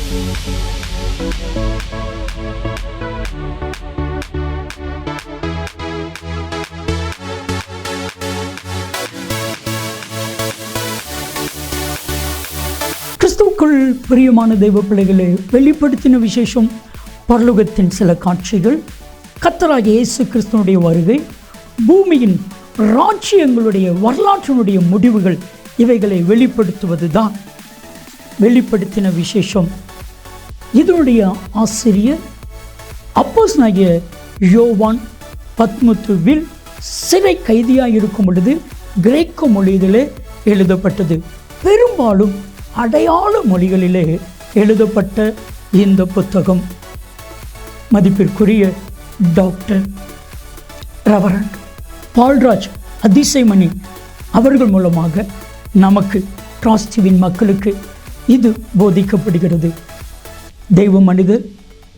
கிறிஸ்துவுக்குள் பிரியமான தெய்வ பிள்ளைகளை வெளிப்படுத்தின விசேஷம் பரலோகத்தின் சில காட்சிகள், கர்த்தராகிய இயேசு கிறிஸ்துவனுடைய வருகை, பூமியின் ராஜ்யங்களுடைய வரலாற்றினுடைய முடிவுகள், இவைகளை வெளிப்படுத்துவது தான் வெளிப்படுத்தின விசேஷம். இதனுடைய ஆசிரியர் அப்போஸ்தலனாகிய யோவான் பத்மத்துவில் சிறை கைதியாக இருக்கும் பொழுது கிரேக்க மொழியிலே எழுதப்பட்டது. பெரும்பாலும் அடையாள மொழிகளிலே எழுதப்பட்ட இந்த புத்தகம் மதிப்பிற்குரிய டாக்டர் ரெவரண்ட் பால்ராஜ் அதிசயமணி அவர்கள் மூலமாக நமக்கு டிராஸ்டிவின் மக்களுக்கு இது போதிக்கப்படுகிறது. தெய்வ மனிதர்,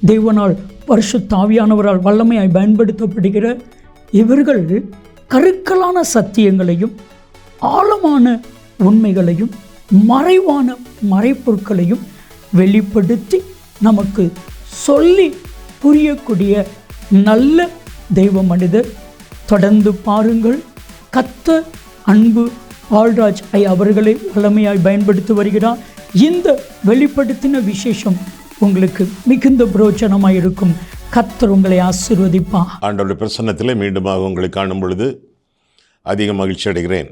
தெய்வனால் பரிசுத்த ஆவியானவரால் வல்லமையாய் பயன்படுத்தப்படுகிற இவர்கள் கருக்கலான சத்தியங்களையும் ஆழமான உண்மைகளையும் மறைவான மறைப்பொருட்களையும் வெளிப்படுத்தி நமக்கு சொல்லி புரியக்கூடிய நல்ல தெய்வ மனிதர். தொடர்ந்து பாருங்கள். கர்த்தர் அன்பு பால்ராஜ் அவர்களை வல்லமையாய் பயன்படுத்தி வருகிறார். இந்த வெளிப்படுத்தின விசேஷம் உங்களுக்கு மிகுந்த பிரயோஜனமாக இருக்கும். கர்த்தர் உங்களை ஆசீர்வதிப்பார். ஆண்டவருடைய பிரசன்னத்திலே மீண்டுமாக உங்களை காணும் பொழுது அதிக மகிழ்ச்சி அடைகிறேன்.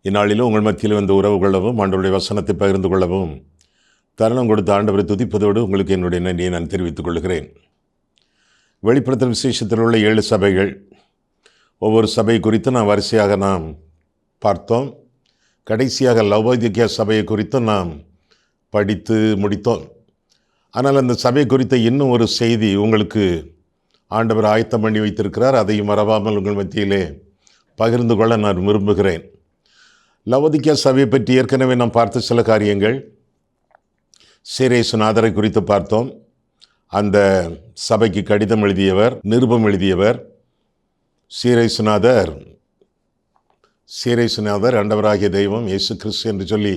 இந்நாளிலும் உங்கள் மத்தியில் வந்து உறவு கொள்ளவும் ஆண்டவருடைய வசனத்தை பகிர்ந்து கொள்ளவும் தருணம் கொடுத்த ஆண்டவரை துதிப்பதோடு உங்களுக்கு என்னுடைய நன்றியை நான் தெரிவித்துக் கொள்கிறேன். வெளிப்படுத்தல் விசேஷத்தில் உள்ள 7 சபைகள், ஒவ்வொரு சபை குறித்து வரிசையாக நாம் பார்த்தோம். கடைசியாக லவோதிக்கேயா சபையை குறித்து நாம் படித்து முடித்தோம். ஆனால் அந்த சபை குறித்த இன்னும் ஒரு செய்தி உங்களுக்கு ஆண்டவர் ஆயத்தம் பண்ணி வைத்திருக்கிறார். அதையும் மறவாமல் உங்கள் மத்தியிலே பகிர்ந்து கொள்ள நான் விரும்புகிறேன். லவோதிக்கேயா சபையை பற்றி ஏற்கனவே நாம் பார்த்த சில காரியங்கள். சீரேசுநாதரை குறித்து பார்த்தோம். அந்த சபைக்கு கடிதம் எழுதியவர், நிருபம் எழுதியவர் சீரேசுநாதர் ஆண்டவராகிய தெய்வம் இயேசு கிறிஸ்து என்று சொல்லி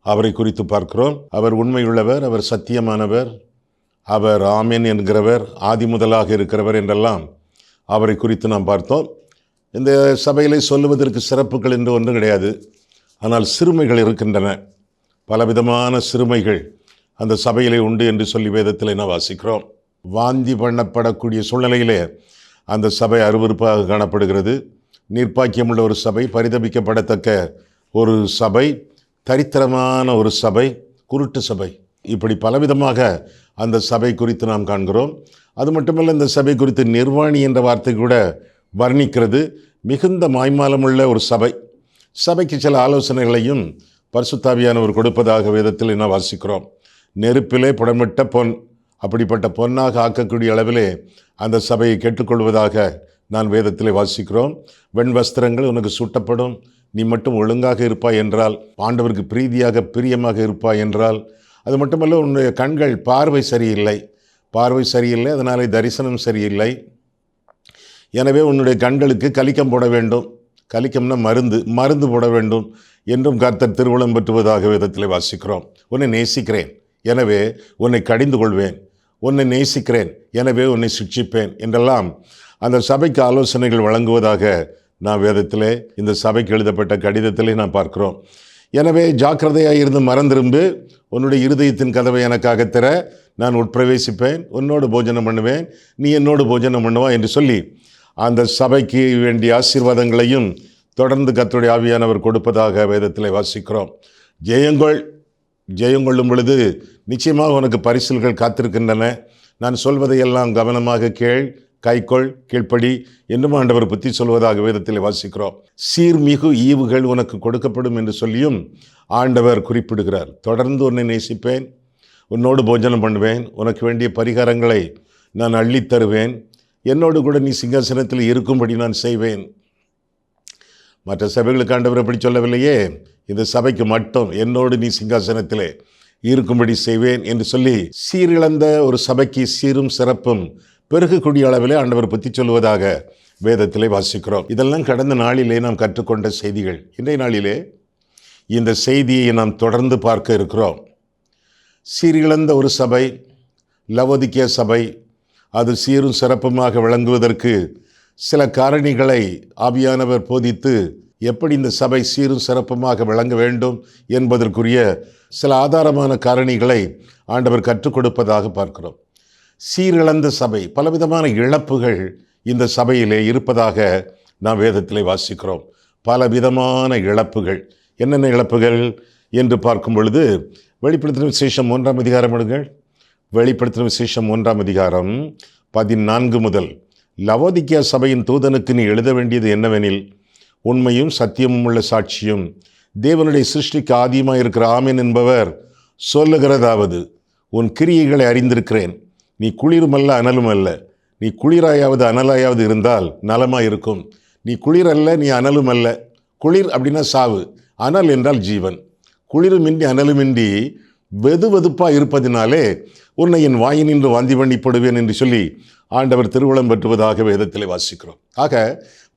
அவரை குறித்து பார்க்கிறோம். அவர் உண்மையுள்ளவர், அவர் சத்தியமானவர், அவர் ஆமென் என்கிறவர், ஆதி முதலாக இருக்கிறவர் என்றெல்லாம் அவரை குறித்து நாம் பார்த்தோம். இந்த சபையிலே சொல்லுவதற்கு சிறப்புகள் என்று ஒன்றும் கிடையாது. ஆனால் சிறுமைகள் இருக்கின்றன. பலவிதமான சிறுமைகள் அந்த சபையிலே உண்டு என்று சொல்லி வேதத்தில் என்ன வாசிக்கிறோம். வாந்தி பண்ணப்படக்கூடிய சூழ்நிலையிலே அந்த சபை அருவருப்பாக காணப்படுகிறது. நிர்பாக்கியமுள்ள ஒரு சபை, பரிதபிக்கப்படத்தக்க ஒரு சபை, தரித்திரமான ஒரு சபை, குருட்டு சபை, இப்படி பலவிதமாக அந்த சபை குறித்து நாம் காண்கிறோம். அது மட்டுமல்ல, இந்த சபை குறித்து நிர்வாணி என்ற வார்த்தை கூட வர்ணிக்கிறது. மிகுந்த மாய்மாலமுள்ள ஒரு சபை. சபைக்கு சில ஆலோசனைகளையும் பரிசுத்த ஆவியானவர் கொடுப்பதாக வேதத்தில் என்ன வாசிக்கிறோம். நெருப்பிலே புடமிட்ட பொன், அப்படிப்பட்ட பொன்னாக ஆக்கக்கூடிய அளவிலே அந்த சபையை கேட்டுக்கொள்வதாக நான் வேதத்திலே வாசிக்கிறோம். வெண் வஸ்திரங்கள் உனக்கு சூட்டப்படும், நீ மட்டும் ஒழுங்காக இருப்பாய் என்றால், ஆண்டவருக்கு பிரீதியாக பிரியமாக இருப்பாய் என்றால். அது மட்டுமல்ல, உன்னுடைய கண்கள் பார்வை சரியில்லை, அதனாலே தரிசனம் சரியில்லை. எனவே உன்னுடைய கண்களுக்கு கலிக்கம் போட வேண்டும். கலிக்கம்னா மருந்து போட வேண்டும் என்றும் கர்த்தர் திருவுளம் பெற்றுவதாக வேதத்திலே வாசிக்கிறோம். உன்னை நேசிக்கிறேன், எனவே உன்னை கடிந்து கொள்வேன். உன்னை நேசிக்கிறேன், எனவே உன்னை சிட்சிப்பேன் என்றெல்லாம் அந்த சபைக்கு ஆலோசனைகள் வழங்குவதாக நான் வேதத்திலே இந்த சபைக்கு எழுதப்பட்ட கடிதத்திலே நான் பார்க்கிறோம். எனவே ஜாக்கிரதையாக இருந்து மறந்திரும்பு, உன்னுடைய இருதயத்தின் கதவை எனக்காக திற, நான் உட்பிரவேசிப்பேன், உன்னோடு போஜனம் பண்ணுவேன், நீ என்னோடு போஜனம் பண்ணுவா என்று சொல்லி அந்த சபைக்கு வேண்டிய ஆசீர்வாதங்களையும் தொடர்ந்து கர்த்தருடைய ஆவியானவர் கொடுப்பதாக வேதத்திலே வாசிக்கிறோம். ஜெயங்கொள்ளும் பொழுது நிச்சயமாக உனக்கு பரிசில்கள் காத்திருக்கின்றன. நான் சொல்வதையெல்லாம் கவனமாக கேள், கைக்கொள், கீழ்ப்படி என்றும் ஆண்டவர் புத்தி சொல்வதாக வேதத்தில் வாசிக்கிறோம். சீர்மிகு ஈவுகள் உனக்கு கொடுக்கப்படும் என்று சொல்லியும் ஆண்டவர் குறிப்பிடுகிறார். தொடர்ந்து உன்னை நேசிப்பேன், உன்னோடு போஜனம் பண்ணுவேன், உனக்கு வேண்டிய பரிகாரங்களை நான் அள்ளித் தருவேன், என்னோடு கூட நீ சிங்காசனத்தில் இருக்கும்படி நான் செய்வேன். மற்ற சபைகளுக்கு ஆண்டவர் அப்படி சொல்லவில்லையே, இந்த சபைக்கு மட்டும் என்னோடு நீ சிங்காசனத்திலே இருக்கும்படி செய்வேன் என்று சொல்லி சீரிழந்த ஒரு சபைக்கு சீரும் சிறப்பும் பெருகக்கூடிய அளவிலே ஆண்டவர் புத்தி சொல்வதாக வேதத்திலே வாசிக்கிறோம். இதெல்லாம் கடந்த நாளிலே நாம் கற்றுக்கொண்ட செய்திகள். இன்றைய நாளிலே இந்த செய்தியை நாம் தொடர்ந்து பார்க்க இருக்கிறோம். சீரிழந்த ஒரு சபை லவோதிக்கேயா சபை. அது சீரும் சிறப்புமாக விளங்குவதற்கு சில காரணிகளை ஆவியானவர் போதித்து எப்படி இந்த சபை சீரும் சிறப்புமாக விளங்க வேண்டும் என்பதற்குரிய சில ஆதாரமான காரணிகளை ஆண்டவர் கற்றுக் கொடுப்பதாக பார்க்கிறோம். சீரிழந்த சபை, பலவிதமான இழப்புகள் இந்த சபையிலே இருப்பதாக நாம் வேதத்திலே வாசிக்கிறோம். பலவிதமான இழப்புகள். என்னென்ன இழப்புகள் என்று பார்க்கும் பொழுது, வெளிப்படுத்தின விசேஷம் 1ஆம் அதிகாரம் எடுங்கள். வெளிப்படுத்தின விசேஷம் 1ஆம் அதிகாரம் 14 முதல். லவோதிக்கேயா சபையின் தூதனுக்கு நீ எழுத வேண்டியது என்னவெனில், உண்மையும் சத்தியமும் உள்ள சாட்சியும் தேவனுடைய சிருஷ்டிக்கு ஆதியமாக இருக்கிற ஆமென் என்பவர் சொல்லுகிறதாவது, உன் கிரியைகளை அறிந்திருக்கிறேன். நீ குளிரும் அல்ல அனலும் அல்ல. நீ குளிராயாவது அனலாயாவது இருந்தால் நலமாக இருக்கும். நீ குளிர் அல்ல, நீ அனலும் அல்ல. குளிர் அப்படின்னா சாவு, அனல் என்றால் ஜீவன். குளிருமின்றி அனலுமின்றி வெதுவெதுப்பாக இருப்பதினாலே உன்னை என் வாயினின்று வாந்தி பண்ணி போடுவேன் என்று சொல்லி ஆண்டவர் திருவுளம் பெற்றுவதாக வேதத்திலே வாசிக்கிறோம். ஆக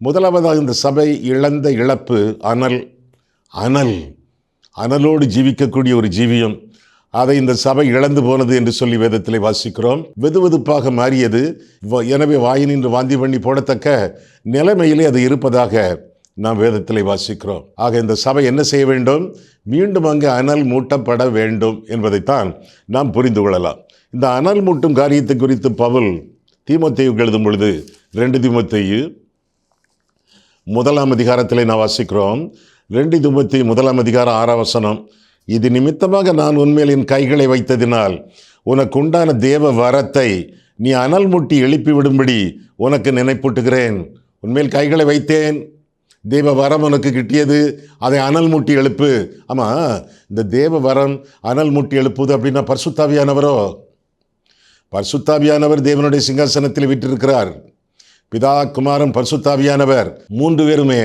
முதலாவதாக இந்த சபை இழந்த இழப்பு அனல். அனல், அனலோடு ஜீவிக்கக்கூடிய ஒரு ஜீவியம், அதை இந்த சபை இழந்து போனது என்று சொல்லி வேதத்திலே வாசிக்கிறோம். வெதுவெதுப்பாக மாறியது. எனவே வாயினின்று வாந்தி பண்ணி போடத்தக்க நிலைமையிலே அது இருப்பதாக நாம் வேதத்திலே வாசிக்கிறோம். ஆக இந்த சபை என்ன செய்ய வேண்டும்? மீண்டும் அங்கு அனல் மூட்டப்பட வேண்டும் என்பதைத்தான் நாம் புரிந்து கொள்ளலாம். இந்த அனல் மூட்டும் காரியத்தை குறித்து பவுல் தீமோத்தேயுக்கு எழுதும் பொழுது 2 தீமோத்தேயு 1ஆம் அதிகாரத்திலே நான் வாசிக்கிறோம். 2 தீமோத்தேயு 1ஆம் அதிகாரம் 6ஆம் வசனம். இது நிமித்தமாக நான் உன்மேல் என் கைகளை வைத்ததினால் உனக்கு உண்டான தேவ வரத்தை நீ அனல் மூட்டி எழுப்பி விடும்படி உனக்கு நினைப்பூட்டுகிறேன். உன்மேல் கைகளை வைத்தேன், தேவ வரம் உனக்கு கிட்டியது, அதை அனல் மூட்டி எழுப்பு. ஆமாம், இந்த தேவ வரம் அனல் மூட்டி எழுப்புது அப்படின்னா பரிசுத்தாவியானவரோ? பரிசுத்தாவியானவர் தேவனுடைய சிங்காசனத்தில் வீற்றிருக்கிறார். பிதா, குமாரன், பரிசுத்தாவியானவர் 3 பேருமே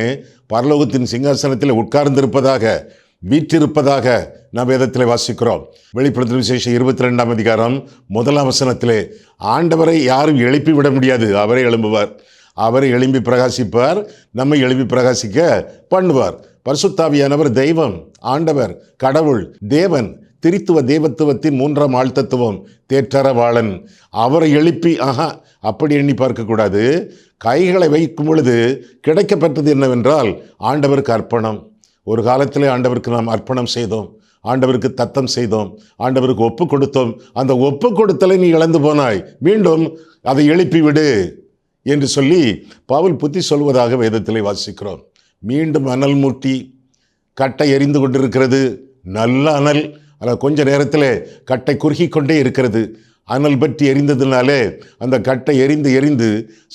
பரலோகத்தின் சிங்காசனத்தில் உட்கார்ந்திருப்பதாக, வீற்றிருப்பதாக நாம் வேதத்திலே வாசிக்கிறோம். வெளிப்படுத்தின விசேஷம் 22ஆம் அதிகாரம் 1ஆம் வசனத்திலே ஆண்டவரை யாரும் எழுப்பி விட முடியாது, அவரை எழும்புவார். அவரை எழும்பி பிரகாசிப்பார், நம்மை எழுப்பி பிரகாசிக்க பண்ணுவார். பரிசுத்தாவியானவர் தெய்வம், ஆண்டவர், கடவுள், தேவன், திரித்துவ தேவத்துவத்தின் 3ஆம் ஆழ்த்தத்துவம், தேற்றரவாளன். அவரை எழுப்பி அப்படி எண்ணி பார்க்கக்கூடாது. கைகளை வைக்கும் பொழுது கிடைக்கப்பட்டது என்னவென்றால் ஆண்டவருக்கு அர்ப்பணம். ஒரு காலத்திலே ஆண்டவருக்கு நாம் அர்ப்பணம் செய்தோம், ஆண்டவருக்கு தத்தம் செய்தோம், ஆண்டவருக்கு ஒப்பு கொடுத்தோம். அந்த ஒப்பு கொடுத்தலை நீ இழந்து போனாய், மீண்டும் அதை எழுப்பிவிடு என்று சொல்லி பவுல் புத்தி சொல்வதாக வேதத்திலே வாசிக்கிறோம். மீண்டும் அனல் மூட்டி கட்டை எரிந்து கொண்டிருக்கிறது. நல்ல அனல், ஆனால் கொஞ்ச நேரத்தில் கட்டை குறுகி கொண்டே இருக்கிறது. அனல் பற்றி எரிந்ததுனாலே அந்த கட்டை எரிந்து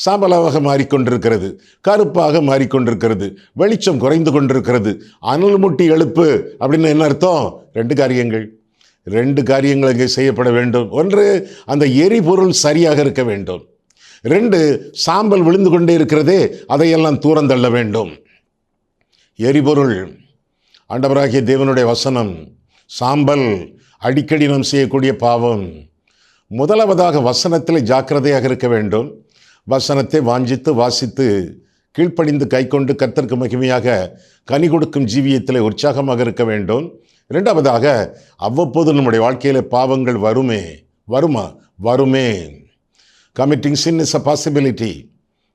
சாம்பலாக மாறிக்கொண்டிருக்கிறது, கருப்பாக மாறிக்கொண்டிருக்கிறது, வெளிச்சம் குறைந்து கொண்டிருக்கிறது. அனல் மூட்டி எழுப்பு அப்படின்னு என்ன அர்த்தம்? 2 காரியங்கள் இங்கே செய்யப்பட வேண்டும். ஒன்று, அந்த எரிபொருள் சரியாக இருக்க வேண்டும். 2, சாம்பல் விழுந்து கொண்டே இருக்கிறதே, அதையெல்லாம் தூரந்தள்ள வேண்டும். எரிபொருள் ஆண்டவராகிய தேவனுடைய வசனம், சாம்பல் அடிக்கடி நாம் செய்யக்கூடிய பாவம். முதலாவதாக வசனத்தில் ஜாக்கிரதையாக இருக்க வேண்டும். வசனத்தை வாஞ்சித்து வாசித்து கீழ்ப்படிந்து கைக்கொண்டு கர்த்தருக்கு மகிமையாக கனி கொடுக்கும் ஜீவியத்தில் உற்சாகமாக இருக்க வேண்டும். 2வதாக அவ்வப்போது நம்முடைய வாழ்க்கையில் பாவங்கள் வருமே. Committing sin is a possibility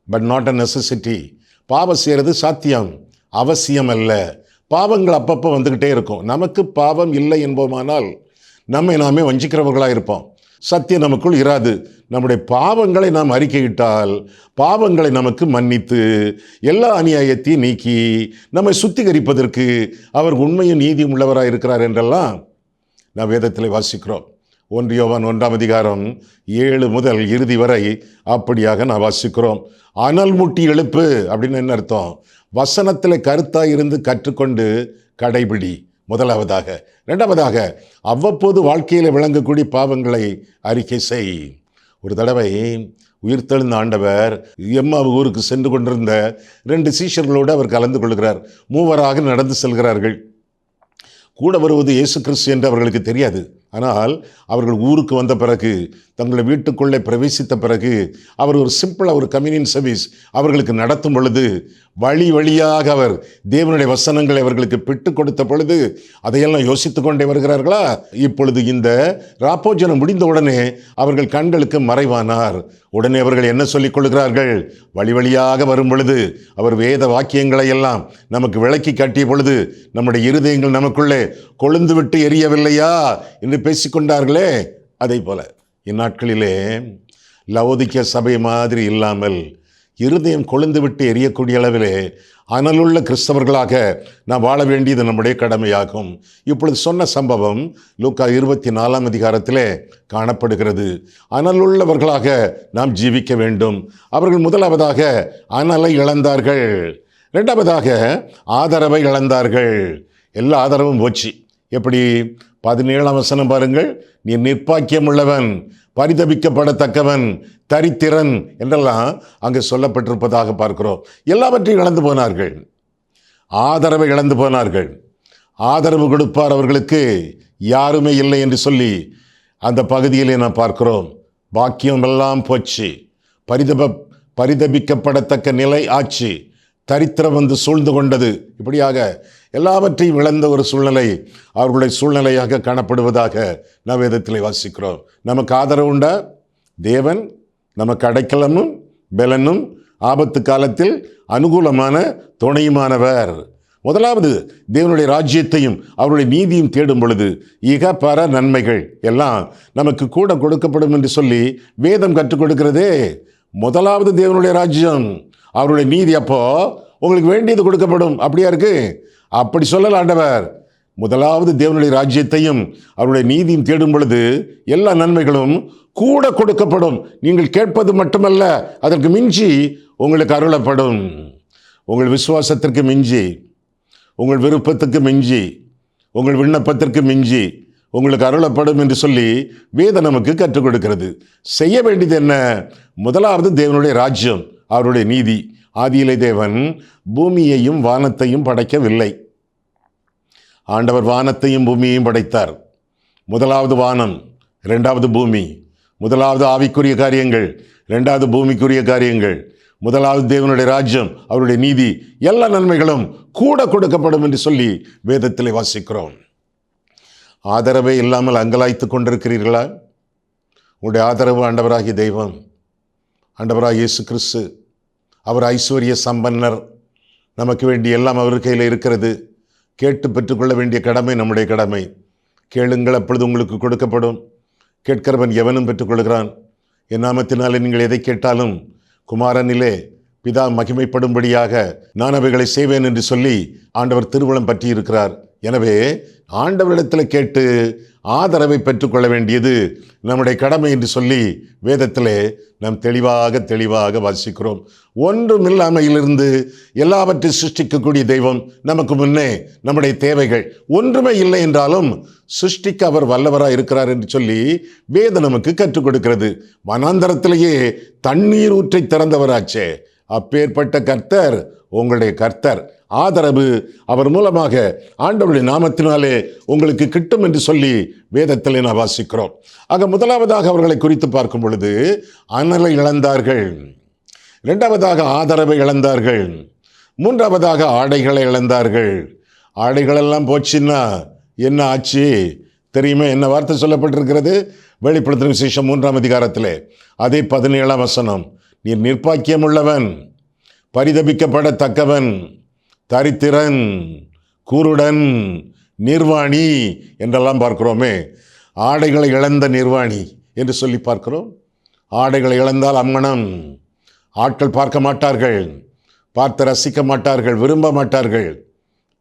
but not a necessity. பாவம் செய்கிறது சாத்தியம், அவசியம் அல்ல. பாவங்கள் அப்பப்போ வந்துக்கிட்டே இருக்கும். நமக்கு பாவம் இல்லை என்போமானால் நம்மை நாமே வஞ்சிக்கிறவர்களாக இருப்போம். சத்தியம் நமக்குள் இராது. நம்முடைய பாவங்களை நாம் அறிக்கையிட்டால் பாவங்களை நமக்கு மன்னித்து எல்லா அநியாயத்தையும் நீக்கி நம்மை சுத்திகரிப்பதற்கு அவர் உண்மையும் நீதியும் உள்ளவராக இருக்கிறார் என்றெல்லாம் நாம் வேதத்தில் வாசிக்கிறோம். 1 யோவான் 1ஆம் அதிகாரம் 7 முதல் இறுதி வரை அப்படியாக நான் வாசிக்கிறோம். அனல் மூட்டி எழுப்பு அப்படின்னு என்ன அர்த்தம்? வசனத்தில் கருத்தாக இருந்து கற்றுக்கொண்டு கடைபிடி முதலாவதாக. 2வதாக அவ்வப்போது வாழ்க்கையில் விளங்கக்கூடிய பாவங்களை அறிக்கை செய். ஒரு தடவை உயிர்த்தெழுந்த ஆண்டவர் எம்மாவு ஊருக்கு சென்று கொண்டிருந்த 2 சீஷர்களோடு அவர் கலந்து கொள்கிறார். 3 நடந்து செல்கிறார்கள். கூட வருவது இயேசு கிறிஸ்து என்று அவர்களுக்கு தெரியாது. ஆனால் அவர்கள் ஊருக்கு வந்த பிறகு, தங்களை வீட்டுக்குள்ளே பிரவேசித்த பிறகு, அவர் ஒரு சிம்பிளாக ஒரு கம்யூனியன் சர்வீஸ் அவர்களுக்கு நடத்தும் பொழுது வழி வழியாக அவர் தேவனுடைய வசனங்களை அவர்களுக்கு பிட்டு கொடுத்த பொழுது அதையெல்லாம் யோசித்து கொண்டே வருகிறார்களா? இப்பொழுது இந்த ராப்போஜனம் முடிந்த உடனே அவர்கள் கண்களுக்கு மறைவானார். உடனே அவர்கள் என்ன சொல்லிக் கொள்கிறார்கள்? வழி வழியாக வரும் பொழுது அவர் வேத வாக்கியங்களை எல்லாம் நமக்கு விளக்கி காட்டிய பொழுது நம்முடைய இருதயங்கள் நமக்குள்ளே கொழுந்து விட்டு எரியவில்லையா என்று பேசிக்கொண்டார்களே. அதை போல இந்நாட்களிலே லவோதிக்கேயா சபை மாதிரி இல்லாமல் இருதயம் கொழுந்து விட்டு எரியக்கூடிய அளவிலே அனலுள்ள கிறிஸ்தவர்களாக நாம் வாழ வேண்டியது நம்முடைய கடமையாகும். இப்பொழுது சொன்ன சம்பவம் லூக்கா 24 அதிகாரத்திலே காணப்படுகிறது. அனலுள்ளவர்களாக நாம் ஜீவிக்க வேண்டும். அவர்கள் முதலாவதாக அனலை இழந்தார்கள், இரண்டாவதாக ஆதரவை இழந்தார்கள். எல்லா ஆதரவும் போச்சு. எப்படி? 17ஆம் வசனம் பாருங்கள். நீ நிர்பாக்கியம் உள்ளவன், பரிதபிக்கப்படத்தக்கவன், தரித்திரன் என்றெல்லாம் அங்கு சொல்லப்பட்டிருப்பதாக பார்க்கிறோம். எல்லாவற்றையும் இழந்து போனார்கள், ஆதரவை இழந்து போனார்கள். ஆதரவு கொடுப்பார் அவர்களுக்கு யாருமே இல்லை என்று சொல்லி அந்த பகுதியிலே நாம் பார்க்கிறோம். பாக்கியம் எல்லாம் போச்சு, பரிதபிக்கப்படத்தக்க நிலை ஆச்சு, தரித்திரம் வந்து சூழ்ந்து கொண்டது. இப்படியாக எல்லாவற்றையும் இழந்த ஒரு சூழ்நிலை அவர்களுடைய சூழ்நிலையாக காணப்படுவதாக நாம் வேதத்தில் வாசிக்கிறோம். நமக்கு ஆதரவு உண்டா? தேவன் நமக்கு அடைக்கலமும் பலனும் ஆபத்து காலத்தில் அனுகூலமான துணையுமானவர். முதலாவது தேவனுடைய ராஜ்யத்தையும் அவருடைய நீதியும் தேடும் பொழுது இக பர நன்மைகள் எல்லாம் நமக்கு கூட கொடுக்கப்படும் என்று சொல்லி வேதம் கற்றுக் கொடுக்கிறதே. முதலாவது தேவனுடைய ராஜ்யம், அவருடைய நீதி. அப்போ உங்களுக்கு வேண்டியது கொடுக்கப்படும். அப்படியா இருக்கு? அப்படி சொல்லல ஆண்டவர். முதலாவது தேவனுடைய ராஜ்யத்தையும் அவருடைய நீதியும் தேடும் பொழுது எல்லா நன்மைகளும் கூட கொடுக்கப்படும். நீங்கள் கேட்பது மட்டுமல்ல, அதற்கு மிஞ்சி உங்களுக்கு அருளப்படும். உங்கள் விசுவாசத்திற்கு மிஞ்சி, உங்கள் விருப்பத்துக்கு மிஞ்சி, உங்கள் விண்ணப்பத்திற்கு மிஞ்சி உங்களுக்கு அருளப்படும் என்று சொல்லி வேதம் நமக்கு கற்றுக் கொடுக்கிறது. செய்ய வேண்டியது என்ன? முதலாவது தேவனுடைய ராஜ்யம், அவருடைய நீதி. ஆதியிலே தேவன் பூமியையும் வானத்தையும் படைக்கவில்லை. ஆண்டவர் வானத்தையும் பூமியையும் படைத்தார். முதலாவது வானம், இரண்டாவது பூமி. முதலாவது ஆவிக்குரிய காரியங்கள், இரண்டாவது பூமிக்குரிய காரியங்கள். முதலாவது தேவனுடைய ராஜ்யம், அவருடைய நீதி. எல்லா நன்மைகளும் கூட கொடுக்கப்படும் என்று சொல்லி வேதத்தில் வாசிக்கிறோம். ஆதரவே இல்லாமல் அங்கலாய்த்து கொண்டிருக்கிறீர்களா? உங்களுடைய ஆதரவு ஆண்டவராகிய தெய்வம், ஆண்டவராகிய இயேசு கிறிஸ்து. அவர் ஐஸ்வர்ய சம்பன்னர். நமக்கு வேண்டிய எல்லாம் அவர் கையில் இருக்கிறது. கேட்டு பெற்றுக்கொள்ள வேண்டிய கடமை நம்முடைய கடமை. கேளுங்கள், அப்பொழுது உங்களுக்கு கொடுக்கப்படும். கேட்கிறவன் எவனும் பெற்றுக்கொள்கிறான். என் நாமத்தினாலே நீங்கள் எதை கேட்டாலும் குமாரனிலே பிதா மகிமைப்படும்படியாக நான் அவைகளை செய்வேன் என்று சொல்லி ஆண்டவர் திருவுளம் பற்றி இருக்கிறார். எனவே ஆண்டவரிடத்தில் கேட்டு ஆதரவை பெற்றுக்கொள்ள வேண்டியது நம்முடைய கடமை என்று சொல்லி வேதத்திலே நாம் தெளிவாக வாசிக்கிறோம். ஒன்றுமில்லாமையிலிருந்து எல்லாவற்றையும் சிருஷ்டிக்கக்கூடிய தெய்வம் நமக்கு முன்னே நம்முடைய தேவைகள் ஒன்றுமே இல்லை என்றாலும் சிருஷ்டிக்க அவர் வல்லவராக இருக்கிறார் என்று சொல்லி வேதம் நமக்கு கற்றுக் கொடுக்கிறது. வனாந்தரத்திலேயே தண்ணீர் ஊற்றை திறந்தவராச்சே, அப்பேற்பட்ட கர்த்தர் உங்களுடைய கர்த்தர். ஆதரவு அவர் மூலமாக ஆண்டவருடைய நாமத்தினாலே உங்களுக்கு கிட்டும் என்று சொல்லி வேதத்திலே நான் வாசிக்கிறோம். ஆக முதலாவதாக அவர்களை குறித்து பார்க்கும் பொழுது அனலை இழந்தார்கள், இரண்டாவதாக ஆதரவை இழந்தார்கள், மூன்றாவதாக ஆடைகளை இழந்தார்கள். ஆடைகளெல்லாம் போச்சுன்னா என்ன ஆச்சு தெரியுமா? என்ன வார்த்தை சொல்லப்பட்டிருக்கிறது? வெளிப்படுத்தின விசேஷம் 3ஆம் அதிகாரத்திலே அதே 17ஆம் வசனம். நீ நிர்பாக்கியம் உள்ளவன், பரிதபிக்கப்படத்தக்கவன், தரித்திரன், குருடன், நிர்வாணி என்றெல்லாம் பார்க்கிறோமே. ஆடைகளை இழந்த நிர்வாணி என்று சொல்லி பார்க்கிறோம். ஆடைகளை இழந்தால் அம்மனம். ஆட்கள் பார்க்க மாட்டார்கள், பார்த்து ரசிக்க மாட்டார்கள், விரும்ப மாட்டார்கள்,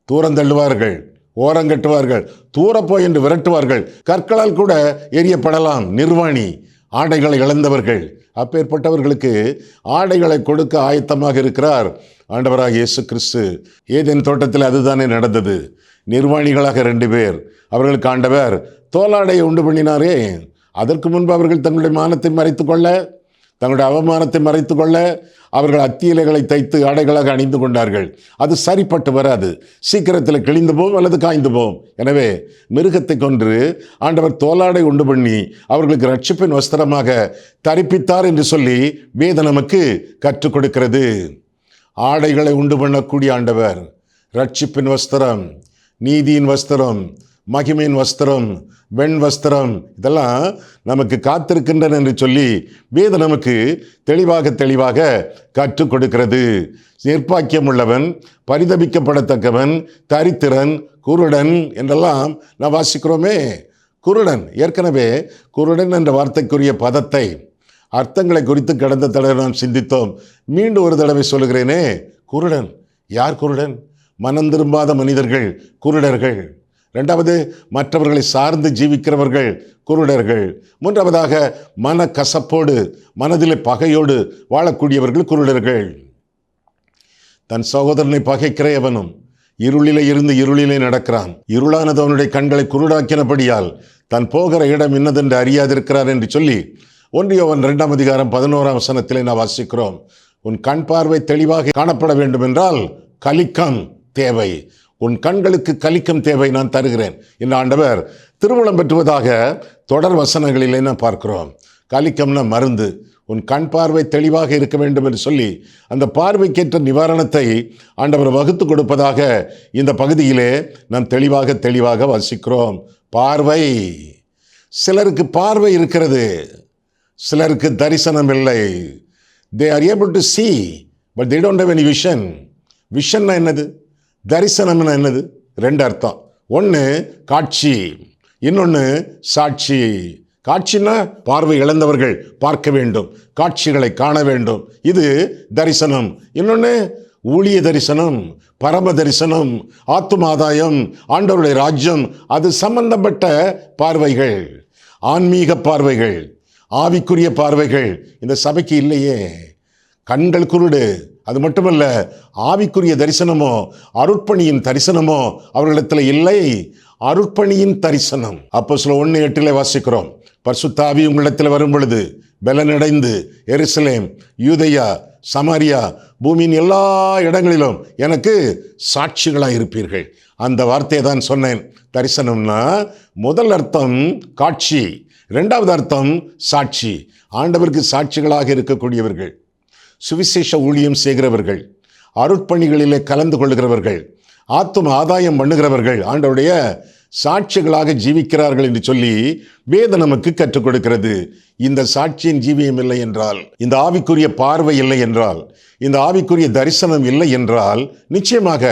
தூரந்தள்ளுவார்கள், ஓரங்கட்டுவார்கள், தூரப்போய் என்று விரட்டுவார்கள், கற்களால் கூட எரியப்படலாம். நிர்வாணி, ஆடைகளை இழந்தவர்கள். அப்பேற்பட்டவர்களுக்கு ஆடைகளை கொடுக்க ஆயத்தமாக இருக்கிறார் ஆண்டவராக இயேசு கிறிஸ்து. ஏதேன் தோட்டத்தில் அதுதானே நடந்தது. நிர்வாணிகளாக 2 பேர், அவர்களுக்கு ஆண்டவர் தோலாடையை உண்டு பண்ணினாரே. அதற்கு முன்பு அவர்கள் தங்களுடைய மானத்தை மறைத்துக்கொள்ள, தங்களுடைய அவமானத்தை மறைத்துக்கொள்ள அவர்கள் அத்தி இலைகளை தைத்து ஆடைகளாக அணிந்து கொண்டார்கள். அது சரிப்பட்டு வராது, சீக்கிரத்தில் கிழிந்து போகும் அல்லது காய்ந்து போகும். எனவே மிருகத்தை கொன்று ஆண்டவர் தோலாடை உண்டு பண்ணி அவர்களுக்கு ரட்சிப்பின் வஸ்திரமாக தரிப்பித்தார் என்று சொல்லி வேதம் நமக்கு கற்றுக் கொடுக்கிறது. ஆடைகளை உண்டு பண்ணக்கூடிய ஆண்டவர். ரட்சிப்பின் வஸ்திரம், நீதியின் வஸ்திரம், மகிமையின் வஸ்திரம், வெண் வஸ்திரம், இதெல்லாம் நமக்கு காத்திருக்கின்றன என்று சொல்லி வேதம் நமக்கு தெளிவாக கற்றுக் கொடுக்கிறது. நிர்பாக்கியம் உள்ளவன், பரிதபிக்கப்படத்தக்கவன், தரித்திரன், குருடன் என்றெல்லாம் நாம் வாசிக்கிறோமே. குருடன், ஏற்கனவே குருடன் என்ற வார்த்தைக்குரிய பதத்தை, அர்த்தங்களை குறித்து கடந்த தடவை நாம் சிந்தித்தோம். மீண்டும் ஒரு தடவை சொல்லுகிறேனே, குருடன். யார் குருடன்? மனம் திரும்பாத மனிதர்கள் குருடர்கள். இரண்டாவது, மற்றவர்களை சார்ந்து ஜீவிக்கிறவர்கள் குருடர்கள். மூன்றாவதாக, மன கசப்போடு, மனதிலே பகையோடு வாழக்கூடியவர்கள் குருடர்கள். தன் சகோதரனை பகைக்கிற எவனும் இருளிலே இருந்து இருளிலே நடக்கிறான். இருளானது அவனுடைய கண்களை குருடாக்கினபடியால் தான் போகிற இடம் இன்னதென்று அறியாதிருக்கிறார் என்று சொல்லி 1 யோவான் 2ஆம் அதிகாரம் 11ஆம் வசனத்திலே நான் வாசிக்கிறோம். உன் கண் பார்வை தெளிவாக காணப்பட வேண்டும் என்றால் கலிக்கம் தேவை. உன் கண்களுக்கு கலிக்கம் தேவை, நான் தருகிறேன் என்று ஆண்டவர் திருவுளம் பெற்றுவதாக தொடர் வசனங்களிலே நான் பார்க்கிறோம். கலிக்கம்னா மருந்து. உன் கண் பார்வை தெளிவாக இருக்க வேண்டும் என்று சொல்லி அந்த பார்வைக்கேற்ற நிவாரணத்தை ஆண்டவர் வகுத்து கொடுப்பதாக இந்த பகுதியிலே நாம் தெளிவாக வாசிக்கிறோம். பார்வை, சிலருக்கு பார்வை இருக்கிறது, சிலருக்கு தரிசனம் இல்லை. They are able to see, but they don't have any vision. விஷன்னா என்னது, தரிசனம்னா என்னது? 2 அர்த்தம். ஒன்று காட்சி, இன்னொன்று சாட்சி. காட்சின்னா பார்வை இழந்தவர்கள் பார்க்க வேண்டும், காட்சிகளை காண வேண்டும், இது தரிசனம். இன்னொன்று ஊழிய தரிசனம், பரம தரிசனம், ஆத்துமாதாயம், ஆண்டவருடைய ராஜ்யம், அது சம்பந்தப்பட்ட பார்வைகள், ஆன்மீக பார்வைகள், ஆவிக்குரிய பார்வைகள் இந்த சபைக்கு இல்லையே. கண்கள் குருடு. அது மட்டுமல்ல, ஆவிக்குரிய தரிசனமோ அருட்பணியின் தரிசனமோ அவர்களிடத்தில் இல்லை. அருட்பணியின் தரிசனம் அப்போஸ்தலர் 1:8 வாசிக்கிறோம். பரிசுத்த ஆவி உங்களிடத்தில் வரும் பொழுது பலனடைந்து எருசலேம், யூதேயா, சமாரியா, பூமியின் எல்லா இடங்களிலும் எனக்கு சாட்சிகளாக இருப்பீர்கள். அந்த வார்த்தையை தான் சொன்னேன். தரிசனம்னா முதல் அர்த்தம் காட்சி, 2வது அர்த்தம் சாட்சி. ஆண்டவருக்கு சாட்சிகளாக இருக்கக்கூடியவர்கள், சுவிசேஷ ஊழியம் செய்கிறவர்கள், அருட்பணிகளிலே கலந்து கொள்கிறவர்கள், ஆத்தும ஆதாயம் பண்ணுகிறவர்கள் ஆண்டவருடைய சாட்சிகளாக ஜீவிக்கிறார்கள் என்று சொல்லி வேதம் நமக்கு கற்றுக் கொடுக்கிறது. இந்த சாட்சியின் ஜீவியம் இல்லை என்றால், இந்த ஆவிக்குரிய பார்வை இல்லை என்றால், இந்த ஆவிக்குரிய தரிசனம் இல்லை என்றால் நிச்சயமாக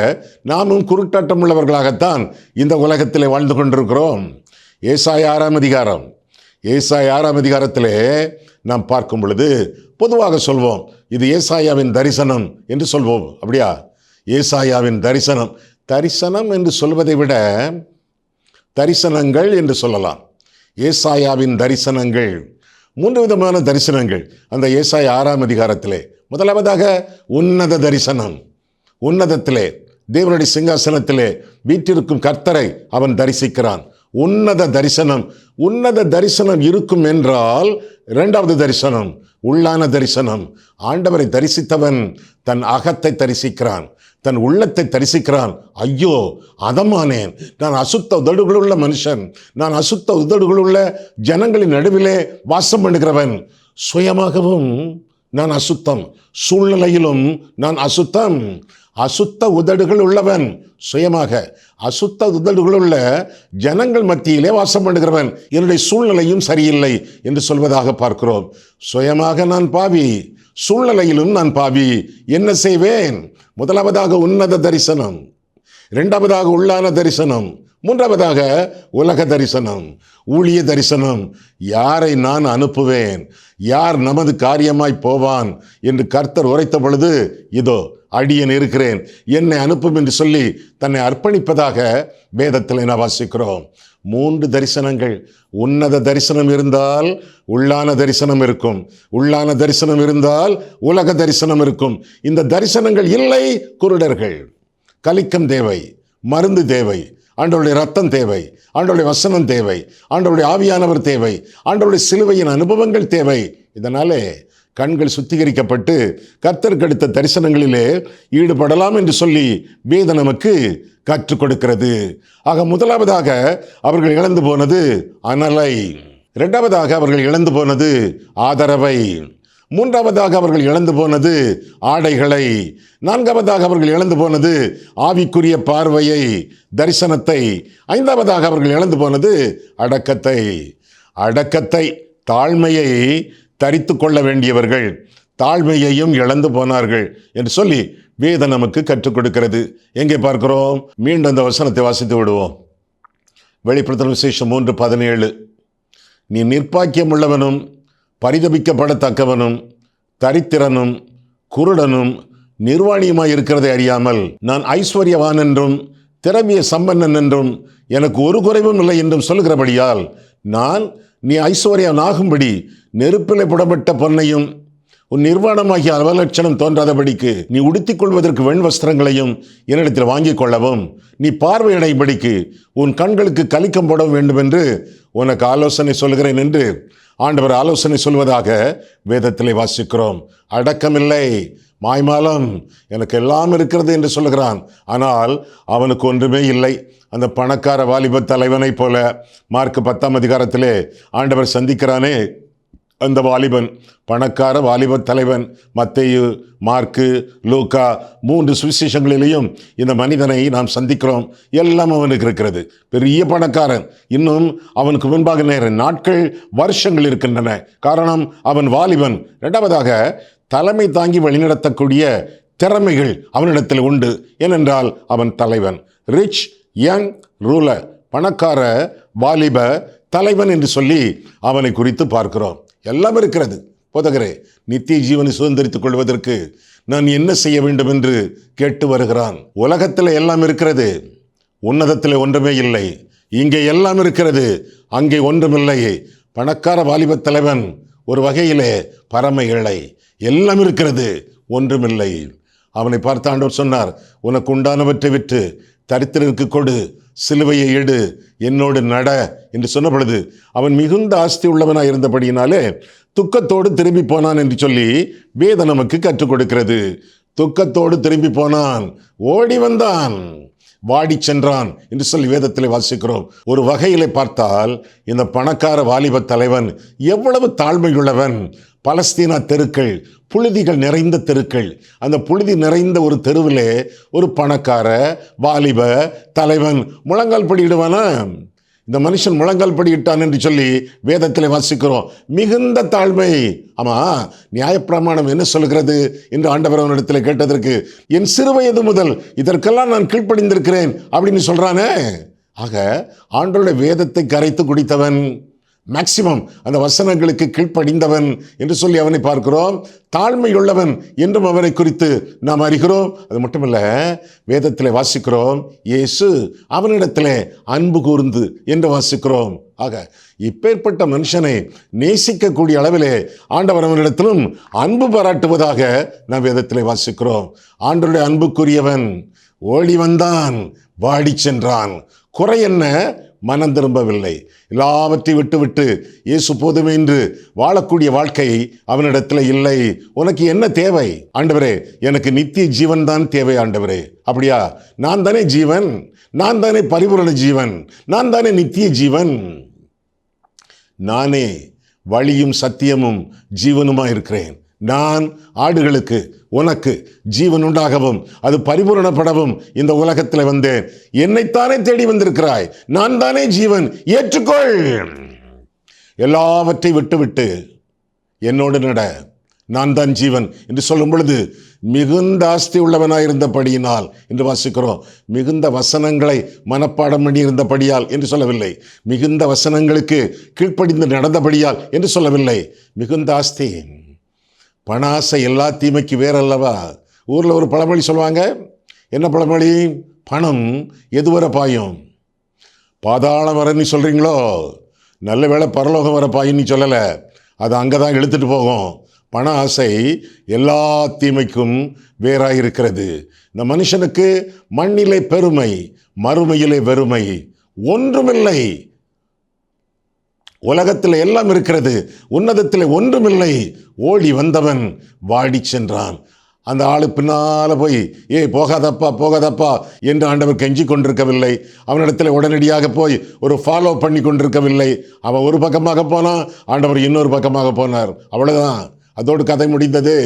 நாமும் குருட்டாட்டம் உள்ளவர்களாகத்தான் இந்த உலகத்திலே வாழ்ந்து கொண்டிருக்கிறோம். ஏசாயா 6ஆம் அதிகாரத்திலே நாம் பார்க்கும் பொழுது பொதுவாக சொல்வோம், இது ஏசாயாவின் தரிசனம் என்று சொல்வோம். அப்படியா? ஏசாயாவின் தரிசனம். தரிசனம் என்று சொல்வதை விட தரிசனங்கள் என்று சொல்லலாம். ஏசாயாவின் தரிசனங்கள், 3 விதமான தரிசனங்கள் அந்த ஏசாயா 6ஆம் அதிகாரத்திலே. முதலாவதாக உன்னத தரிசனம். உன்னதத்திலே தேவனுடைய சிங்காசனத்திலே வீற்றிருக்கும் கர்த்தரை அவன் தரிசிக்கிறான். உன்னத தரிசனம். உன்னத தரிசனம் இருக்கும் என்றால் 2வது தரிசனம் உள்ளான தரிசனம். ஆண்டவரை தரிசித்தவன் தன் அகத்தை தரிசிக்கிறான், தன் உள்ளத்தை தரிசிக்கிறான். ஐயோ அதமானேன், நான் அசுத்த உதடுகளுள்ள மனுஷன், நான் அசுத்த உதடுகளுள்ள ஜனங்களின் நடுவிலே வாசம் பண்ணுகிறவன். சுயமாகவும் நான் அசுத்தம், சூழ்நிலையிலும் நான் அசுத்தம். அசுத்த உதடுகள் உள்ளவன், சுயமாக அசுத்த உதடுகள் உள்ள ஜனங்கள் மத்தியிலே வாசம் பண்ணுகிறவன். என்னுடைய சூழ்நிலையும் சரியில்லை என்று சொல்வதாக பார்க்கிறோம். சுயமாக நான் பாவி, சூழ்நிலையிலும் நான் பாவி, என்ன செய்வேன்? முதலாவதாக உன்னத தரிசனம், 2வதாக உள்ளான தரிசனம், 3வதாக உலக தரிசனம், ஊழிய தரிசனம். யாரை நான் அனுப்புவேன், யார் நமது காரியமாய் போவான் என்று கர்த்தர் உரைத்த பொழுது, இதோ அடியேன் இருக்கிறேன், என்னை அனுப்பும் என்று சொல்லி தன்னை அர்ப்பணிப்பதாக வேதத்தில் நான் வாசிக்கிறோம். 3 தரிசனங்கள். உன்னத தரிசனம் இருந்தால் உள்ளான தரிசனம் இருக்கும், உள்ளான தரிசனம் இருந்தால் உலக தரிசனம் இருக்கும். இந்த தரிசனங்கள் இல்லை, குருடர்கள். கலிக்கம் தேவை, மருந்து தேவை, ஆண்டவருடைய ரத்தம் தேவை, ஆண்டவருடைய வசனம் தேவை, ஆண்டவருடைய ஆவியானவர் தேவை, ஆண்டவருடைய சிலுவையின் அனுபவங்கள் தேவை. இதனாலே கண்கள் சுத்திகரிக்கப்பட்டு கர்த்தருக்கு அடுத்த தரிசனங்களிலே ஈடுபடலாம் என்று சொல்லி வேதம் நமக்கு கற்றுக் கொடுக்கிறது. ஆக முதலாவதாக அவர்கள் இழந்து போனது அனலை, 2வதாக அவர்கள் இழந்து போனது ஆதரவை, மூன்றாவதாக அவர்கள் இழந்து போனது ஆடைகளை. நான்காவதாக அவர்கள் இழந்து போனது ஆவிக்குரிய பார்வையை, தரிசனத்தை. ஐந்தாவதாக அவர்கள் இழந்து போனது அடக்கத்தை. அடக்கத்தை, தாழ்மையை தரித்து கொள்ள வேண்டியவர்கள் தாழ்மையையும் இழந்து போனார்கள் என்று சொல்லி வேதம் நமக்கு கற்றுக் கொடுக்கிறது. எங்கே பார்க்கிறோம்? மீண்டும் அந்த வசனத்தை வாசித்து விடுவோம். வெளிப்படுத்தின விசேஷம் 3:17. நீ நிர்பாக்கியம் உள்ளவனும் பரிதபிக்கப்படத்தக்கவனும் தரித்திரனும் குருடனும் நிர்வாணியுமாய் இருக்கிறதை அறியாமல் நான் ஐஸ்வர்யவான் என்றும் திரவிய சம்பன்னன் என்றும் எனக்கு ஒரு குறைவும் இல்லை என்றும் சொல்கிறபடியால் நான் நீ ஐஸ்வர்யனாகும்படி நெருப்பிலே புடப்பட்ட பொன்னையும் உன் நிர்வாணமாகிய அவலட்சணம் தோன்றாதபடிக்கு நீ உடுத்திக் கொள்வதற்கு வெண் வஸ்திரங்களையும் என்னிடத்தில் வாங்கிக் கொள்ளவும் நீ பார்வையடைபடிக்கு உன் கண்களுக்கு கலிக்கம் போட வேண்டும் என்று உனக்கு ஆலோசனை சொல்கிறேன் என்று ஆண்டவர் ஆலோசனை சொல்வதாக வேதத்திலே வாசிக்கிறோம். அடக்கமில்லை, மாய்மாலம், எனக்கு எல்லாம் இருக்கிறது என்று சொல்லுகிறான். ஆனால் அவனுக்கு ஒன்றுமே இல்லை. அந்த பணக்கார வாலிப தலைவனை போல மார்க் 10ஆம் அதிகாரத்திலே ஆண்டவர் சந்திக்கிறானே, அந்த வாலிபன், பணக்கார வாலிப தலைவன். மத்தேயு, மார்க்கு, லூக்கா 3 சுவிசேஷங்களிலேயும் இந்த மனிதனை நாம் சந்திக்கிறோம். எல்லாம் அவனுக்கு இருக்கிறது. பெரிய பணக்காரன். இன்னும் அவனுக்கு முன்பாக நேர நாட்கள், வருஷங்கள் இருக்கின்றன. காரணம், அவன் வாலிபன். இரண்டாவதாக, தலைமை தாங்கி வழிநடத்தக்கூடிய திறமைகள் அவனிடத்தில் உண்டு. ஏனென்றால் அவன் தலைவன். ரிச் யங் ரூலர், பணக்கார வாலிப தலைவன் என்று சொல்லி அவனை குறித்து பார்க்கிறோம். எல்லாம் இருக்கிறது. போதகரே, நித்திய ஜீவனை சுதந்திரித்துக் கொள்வதற்கு நான் என்ன செய்ய வேண்டும் என்று கேட்டு வருகிறான். உலகத்தில் எல்லாம் இருக்கிறது, உன்னதத்தில் ஒன்றுமே இல்லை. இங்கே எல்லாம் இருக்கிறது, அங்கே ஒன்றுமில்லை. பணக்கார வாலிப தலைவன் ஒரு வகையிலே பரம ஏழை. எல்லாம் இருக்கிறது, ஒன்றுமில்லை. அவனை பார்த்த ஆண்டவர் சொன்னார், உனக்கு உண்டானவற்றை விற்று தரித்திரனுக்கு கொடு, சிலுவையை எடு, என்னோடு நட என்று சொன்ன பொழுது அவன் மிகுந்த ஆஸ்தி உள்ளவனாக இருந்தபடியினாலே துக்கத்தோடு திரும்பி போனான் என்று சொல்லி வேதம் நமக்கு கற்றுக் கொடுக்கிறது. துக்கத்தோடு திரும்பி போனான், ஓடி வந்தான், வாடி சென்றான் என்று சொல்லி வேதத்தில் வாசிக்கிறோம். ஒரு வகையிலே பார்த்தால் இந்த பணக்கார வாலிப தலைவன் எவ்வளவு தாழ்மையுள்ளவன். பலஸ்தீனா தெருக்கள், புழுதிகள் நிறைந்த தெருக்கள். அந்த புழுதி நிறைந்த ஒரு தெருவிலே ஒரு பணக்கார வாலிப தலைவன் முழங்கால் படியிடுவானா? இந்த மனுஷன் முழங்கால் படியிட்டான் என்று சொல்லி வேதத்தில் வாசிக்கிறோம். மிகுந்த தாழ்மை. ஆமா, நியாயப்பிரமாணம் என்ன சொல்கிறது என்று ஆண்டவர் அவனிடத்தில் கேட்டதற்கு, என் சிறு வயது முதல் இதற்கெல்லாம் நான் கீழ்ப்படிந்திருக்கிறேன் அப்படின்னு சொல்றானே. ஆக ஆண்டவருடைய வேதத்தை கரைத்து குடித்தவன், மேக்சிமம் அந்த வசனங்களுக்கு கீழ்ப்படிந்தவன் என்று சொல்லி அவனை பார்க்கிறோம். தாழ்மையுள்ளவன் என்றும் அவனை குறித்து நாம் அறிகிறோம். அது மட்டுமல்ல, வேதத்திலே வாசிக்கிறோம், இயேசு அவனிடத்திலே அன்பு கூர்ந்து என்று வாசிக்கிறோம். ஆக இப்பேற்பட்ட மனுஷனை நேசிக்கக்கூடிய அளவிலே ஆண்டவர் அவனிடத்திலும் அன்பு பாராட்டுவதாக நாம் வேதத்திலே வாசிக்கிறோம். ஆண்டவருடைய அன்புக்குரியவன் ஓடி வந்தான், வாடி சென்றான். குறை என்ன? மனம் திரும்பவில்லை. எல்லாவற்றையும் விட்டு இயேசு போதுமே என்று வாழக்கூடிய வாழ்க்கை அவனிடத்தில் இல்லை. உனக்கு என்ன தேவை? ஆண்டவரே, எனக்கு நித்திய ஜீவன் தான் தேவை. ஆண்டவரே, அப்படியா? நான் தானே ஜீவன், நான் தானே பரிபூரண ஜீவன், நான் தானே நித்திய ஜீவன். நானே வழியும் சத்தியமும் ஜீவனுமா இருக்கிறேன். நான் ஆடுகளுக்கு, உனக்கு ஜீவன் உண்டாகவும் அது பரிபூரணப்படவும் இந்த உலகத்தில் வந்தேன். என்னைத்தானே தேடி வந்திருக்கிறாய். நான் தானே ஜீவன், ஏற்றுக்கொள். எல்லாவற்றையும் விட்டு என்னோடு நட, நான் தான் ஜீவன் என்று சொல்லும் பொழுது மிகுந்த ஆஸ்தி உள்ளவனாயிருந்தபடியினால் என்று வாசிக்கிறோம். மிகுந்த வசனங்களை மனப்பாடம் பண்ணி இருந்தபடியால் என்று சொல்லவில்லை. மிகுந்த வசனங்களுக்கு கீழ்ப்படிந்து நடந்தபடியால் என்று சொல்லவில்லை. மிகுந்த ஆஸ்தி. பண ஆசை எல்லா தீமைக்கு வேறல்லவா? ஊரில் ஒரு பழமொழி சொல்லுவாங்க. என்ன பழமொழி? பணம் எதுவரை பாயும்? பாதாளம் வர நீ சொல்கிறீங்களோ, நல்ல வேளை பரலோகம் வர பாயும் நீ சொல்லலை. அது அங்கே தான் இழுத்துட்டு போகும். பண ஆசை எல்லா தீமைக்கும் வேறாயிருக்கிறது. இந்த மனுஷனுக்கு மண்ணிலே பெருமை, மறுமையிலே வெறுமை. ஒன்றுமில்லை. உலகத்தில் எல்லாம் இருக்கிறது, உன்னதத்தில் ஒன்றுமில்லை. ஓடி வந்தவன் வாடி சென்றான். அந்த ஆளு பின்னால போய், போகாதப்பா போகாதப்பா என்று ஆண்டவர் கெஞ்சி கொண்டிருக்கவில்லை. அவனிடத்தில் உடனடியாக போய் ஒரு ஃபாலோ பண்ணி கொண்டிருக்கவில்லை. அவன் ஒரு பக்கமாக போனான், ஆண்டவர் இன்னொரு பக்கமாக போனார். அவ்வளவுதான். அதோடு கதை முடிந்தது.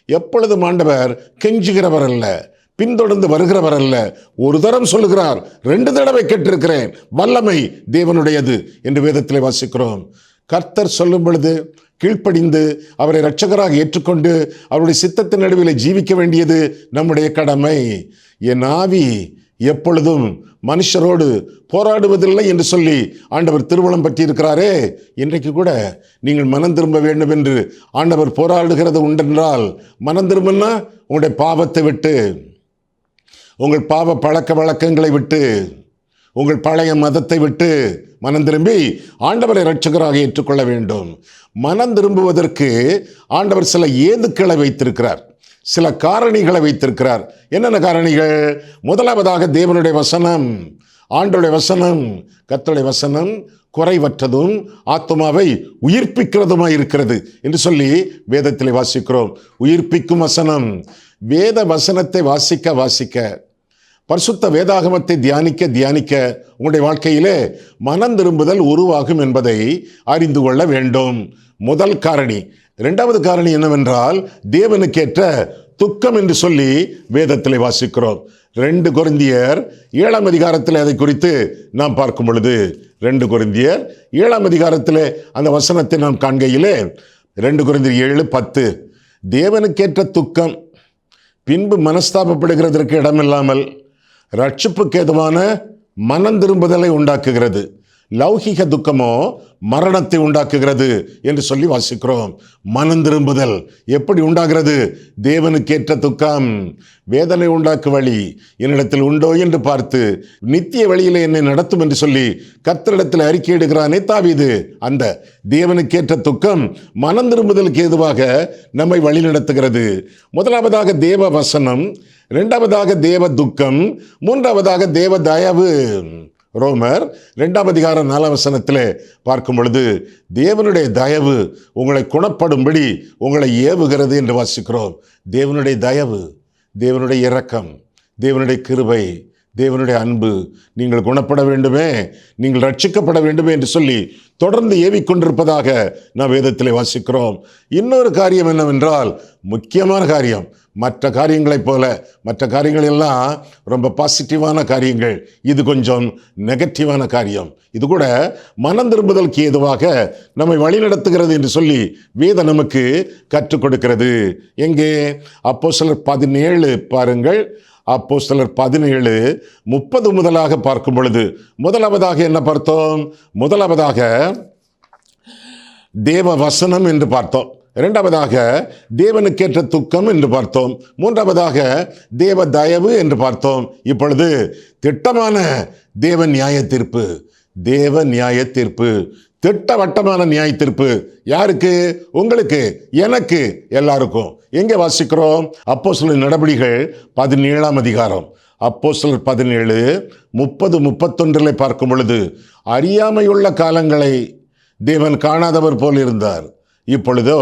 எப்பொழுதும் ஆண்டவர் கெஞ்சுகிறவர் அல்ல, பின்தொடர்ந்து வருகிறவர் அல்ல. ஒரு தரம் சொல்லுகிறார், 2 தடவை கேட்டிருக்கிறேன், வல்லமை தேவனுடையது என்று வேதத்திலே வாசிக்கிறோம். கர்த்தர் சொல்லும் பொழுது கீழ்ப்படிந்து அவரை இரட்சகராக ஏற்றுக்கொண்டு அவருடைய சித்தத்தின் நடுவில் ஜீவிக்க வேண்டியது நம்முடைய கடமை. என் ஆவி எப்பொழுதும் மனுஷரோடு போராடுவதில்லை என்று சொல்லி ஆண்டவர் திருவுளம் பற்றியிருக்கிறாரே. இன்றைக்கு கூட நீங்கள் மனம் திரும்ப வேண்டும் என்று ஆண்டவர் போராடுகிறது உண்டென்றால், மனம் திரும்பினா உங்களுடைய பாவத்தை விட்டு, உங்கள் பாவ பழக்க வழக்கங்களை விட்டு, உங்கள் பழைய மதத்தை விட்டு மனம் திரும்பி ஆண்டவரை இரட்சகராக ஏற்றுக்கொள்ள வேண்டும். மனம் திரும்புவதற்கு ஆண்டவர் சில ஏதுக்களை வைத்திருக்கிறார், சில காரணிகளை வைத்திருக்கிறார். என்னென்ன காரணிகள்? முதலாவதாக தேவனுடைய வசனம், ஆண்டவருடைய வசனம். கர்த்தருடைய வசனம் குறைவற்றதும் ஆத்துமாவை உயிர்ப்பிக்கிறதுமாய் இருக்கிறது என்று சொல்லி வேதத்திலே வாசிக்கிறோம். உயிர்ப்பிக்கும் வசனம். வேத வசனத்தை வாசிக்க வாசிக்க, பரிசுத்த வேதாகமத்தை தியானிக்க தியானிக்க உங்களுடைய வாழ்க்கையிலே மனம் திரும்புதல் உருவாகும் என்பதை அறிந்து கொள்ள வேண்டும். முதல் காரணி. 2வது காரணி என்னவென்றால், தேவனுக்கேற்ற துக்கம் என்று சொல்லி வேதத்திலே வாசிக்கிறோம். 2 கொரிந்தியர் 7ஆம் அதிகாரத்தில் அதை குறித்து நாம் பார்க்கும் பொழுது, 2 கொரிந்தியர் 7ஆம் அதிகாரத்தில் அந்த வசனத்தை நாம் காண்கையிலே 2 கொரிந்தியர் 7:10, தேவனுக்கேற்ற துக்கம் பின்பு மனஸ்தாபப்படுகிறதற்கு இடமில்லாமல் ரட்சிப்புக்கு ஏதுவான மனம் திரும்புதலை உண்டாக்குகிறது, லௌகிக துக்கமோ மரணத்தை உண்டாக்குகிறது என்று சொல்லி வாசிக்கிறோம். மனம் திரும்புதல் எப்படி உண்டாகிறது? தேவனுக்கேற்ற துக்கம். வேதனை உண்டாக்கு வழி என்னிடத்தில் உண்டோ என்று பார்த்து நித்திய வழியிலே என்னை நடத்தும் என்று சொல்லி கர்த்தரிடத்தில் அறிக்கையிடுகிறானே தாவீது. அந்த தேவனுக்கேற்ற துக்கம் மனம் திரும்புதலுக்கு ஏதுவாக நம்மை வழி நடத்துகிறது. முதலாவதாக தேவ வசனம், 2வதாக தேவ துக்கம், 3வதாக தேவ தயவு. ரோமர் 2ஆம் அதிகாரம் 4ஆம் வசனத்திலே பார்க்கும் பொழுது, தேவனுடைய தயவு உங்களை குணப்படும்படி உங்களை ஏவுகிறது என்று வாசிக்கிறோம். தேவனுடைய தயவு, தேவனுடைய இரக்கம், தேவனுடைய கிருபை, தேவனுடைய அன்பு, நீங்கள் குணப்பட வேண்டுமே, நீங்கள் ரட்சிக்கப்பட வேண்டுமே என்று சொல்லி தொடர்ந்து ஏவிக்கொண்டிருப்பதாக நாம் வேதத்திலே வாசிக்கிறோம். இன்னொரு காரியம் என்னவென்றால், முக்கியமான காரியம், மற்ற காரியங்களைப் போல மற்ற காரியங்கள் எல்லாம் ரொம்ப பாசிட்டிவான காரியங்கள், இது கொஞ்சம் நெகட்டிவான காரியம். இது கூட மனம் திரும்புதலுக்கு ஏதுவாக நம்மை வழிநடத்துகிறது என்று சொல்லி வேதம் நமக்கு கற்றுக் கொடுக்கிறது. எங்கே? அப்போஸ்தலர் 17 பாருங்கள். அப்போஸ்தலர் 17:30 முதலாக பார்க்கும் பொழுது, முதலாவதாக என்ன பார்த்தோம்? முதலாவதாக தேவ வசனம் என்று பார்த்தோம். 2வதாக தேவனுக்கேற்ற துக்கம் என்று பார்த்தோம். 3வதாக தேவ தயவு என்று பார்த்தோம். இப்பொழுது திட்டமான தேவ நியாய தீர்ப்பு. தேவ நியாய தீர்ப்பு, திட்டவட்டமான நியாய தீர்ப்பு. யாருக்கு? உங்களுக்கு, எனக்கு, எல்லாருக்கும். எங்கே வாசிக்கிறோம்? அப்போஸ்தலர் நடபடிகள் 17ஆம் அதிகாரம். அப்போஸ்தலர் 17:30-31 பார்க்கும் பொழுது, அறியாமையுள்ள காலங்களை தேவன் காணாதவர் போல் இருந்தார், இப்பொழுதோ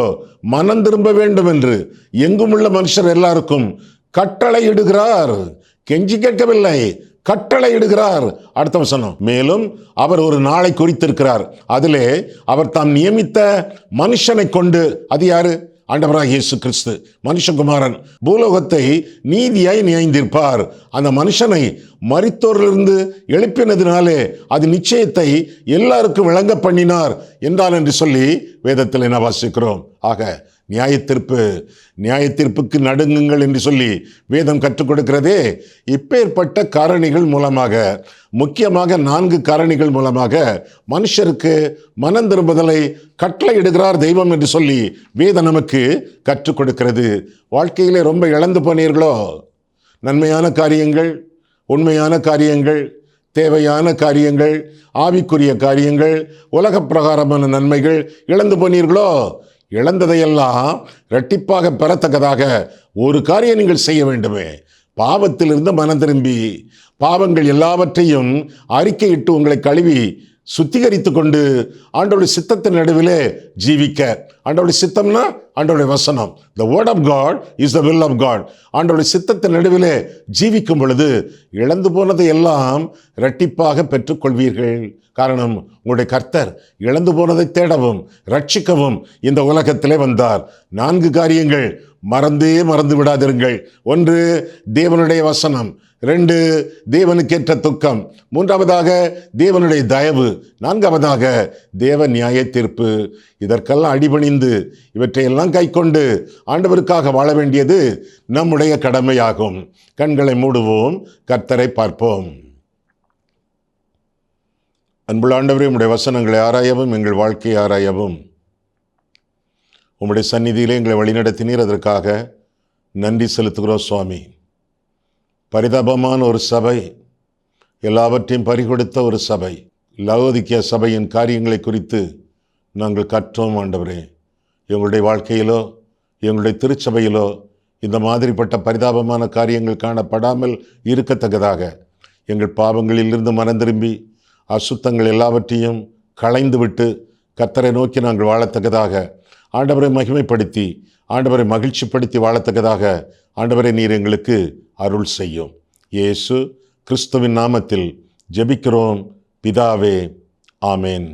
மனம் திரும்ப வேண்டும் என்று எங்குமுள்ள மனுஷர் எல்லாருக்கும் கட்டளை இடுகிறார். கெஞ்சி கேட்கவில்லை, கட்டளை இடுகிறார். அடுத்த வசனம், மேலும் அவர் ஒரு நாளை குறித்திருக்கிறார், அதிலே அவர் தாம் நியமித்த மனுஷனை கொண்டு, அது யாரு? ஆண்டவராகிய இயேசு கிறிஸ்து, மனுஷகுமாரன், பூலோகத்தை நீதியாய் நியாய்ந்திருப்பார். அந்த மனுஷனை மரித்தோரிலிருந்து எழுப்பினதினாலே அது நிச்சயத்தை எல்லாருக்கும் விளங்க பண்ணினார் என்றால் என்று சொல்லி வேதத்தில் என்ன வாசிக்கிறோம். ஆக நியாயத்தீர்ப்புக்கு நடுங்குங்கள் என்று சொல்லி வேதம் கற்றுக் கொடுக்கிறதே. இப்பேற்பட்ட காரணிகள் மூலமாக, முக்கியமாக 4 காரணிகள் மூலமாக மனுஷருக்கு மனம் திரும்புதலை கட்டளையிடுகிறார் தெய்வம் என்று சொல்லி வேதம் நமக்கு கற்றுக் கொடுக்கிறது. வாழ்க்கையிலே ரொம்ப இழந்து போனீர்களோ? நன்மையான காரியங்கள், உண்மையான காரியங்கள், தேவையான காரியங்கள், ஆவிக்குரிய காரியங்கள், உலக பிரகாரமான நன்மைகள் இழந்து போனீர்களோ? இழந்ததையெல்லாம் இரட்டிப்பாக பெறத்தக்கதாக ஒரு காரியம் நீங்கள் செய்ய வேண்டுமே. பாவத்திலிருந்து மனம் திரும்பி பாவங்கள் எல்லாவற்றையும் அறிக்கையிட்டு உங்களை கழுவி சுத்திகரித்து கொண்டு ஆண்டவருடைய சித்தத்தின் நடுவிலே ஜீவிக்க. ஆண்டவருடைய சித்தம்னா ஆண்டவருடைய வசனம். The word of God is the will of God. ஆண்டவருடைய சித்தத்தின் நடுவிலே ஜீவிக்கும் பொழுது இழந்து போனதை எல்லாம் இரட்டிப்பாக பெற்றுக்கொள்வீர்கள். காரணம், உங்களுடைய கர்த்தர் இழந்து போனதை தேடவும் ரட்சிக்கவும் இந்த உலகத்திலே வந்தார். 4 காரியங்கள் மறந்து விடாதிருங்கள். 1, தேவனுடைய வசனம். 2, தேவனுக்கேற்ற துக்கம். 3வதாக தேவனுடைய தயவு. 4வதாக தேவ நியாய தீர்ப்பு. இதற்கெல்லாம் அடிபணிந்து இவற்றையெல்லாம் கைக்கொண்டு ஆண்டவருக்காக வாழ வேண்டியது நம்முடைய கடமையாகும். கண்களை மூடுவோம், கர்த்தரை பார்ப்போம். அன்புள்ள ஆண்டவரே, உம்முடைய வசனங்களை ஆராயவும் எங்கள் வாழ்க்கையை ஆராயவும் உம்முடைய சந்நிதியிலே எங்களை வழிநடத்தினீர். அதற்காக நன்றி செலுத்துகிறோம் சுவாமி. பரிதாபமான ஒரு சபை, எல்லாவற்றையும் பறிகொடுத்த ஒரு சபை, லவோதிக்கேயா சபையின் காரியங்களை குறித்து நாங்கள் கற்றோம். ஆண்டவரே, எங்களுடைய வாழ்க்கையிலோ எங்களுடைய திருச்சபையிலோ இந்த மாதிரிப்பட்ட பரிதாபமான காரியங்கள் காணப்படாமல் இருக்கத்தக்கதாக எங்கள் பாவங்களிலிருந்து மனம் திரும்பி அசுத்தங்கள் எல்லாவற்றையும் களைந்து விட்டு கர்த்தரை நோக்கி நாங்கள் வாழத்தக்கதாக, ஆண்டவரை மகிமைப்படுத்தி ஆண்டவரை மகிழ்ச்சிப்படுத்தி வாழத்தக்கதாக ஆண்டவரை நீர் எங்களுக்கு அருள் செய்யும். இயேசு கிறிஸ்துவின் நாமத்தில் ஜெபிக்கிறோம் பிதாவே, ஆமேன்.